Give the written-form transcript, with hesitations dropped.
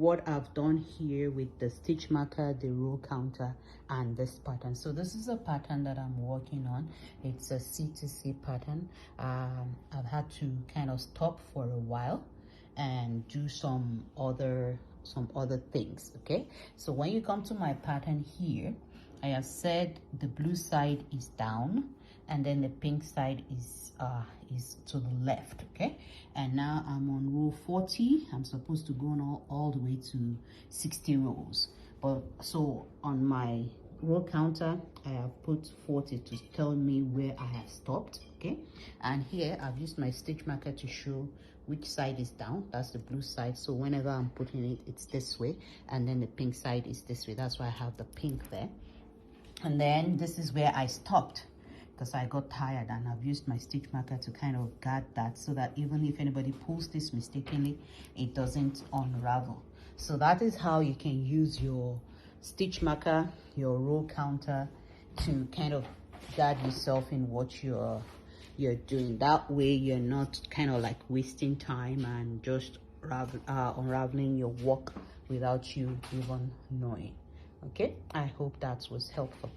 what I've done here with the stitch marker, the row counter, and this pattern. So this is a pattern that I'm working on. It's a c2c pattern. I've had to kind of stop for a while and do some other things. Okay, so when you come to my pattern here, I have said the blue side is down and then the pink side is to the left. Okay, and now I'm on row 40. I'm supposed to go on all the way to 60 rows, but so on my row counter I have put 40 to tell me where I have stopped. Okay, and here I've used my stitch marker to show which side is down. That's the blue side, so whenever I'm putting it, it's this way, and then the pink side is this way. That's why I have the pink there. And then this is where I stopped because I got tired, and I've used my stitch marker to kind of guard that so that even if anybody pulls this mistakenly, it doesn't unravel. So that is how you can use your stitch marker, your row counter, to kind of guard yourself in what you're doing. That way you're not kind of like wasting time and just unraveling your work without you even knowing. Okay, I hope that was helpful.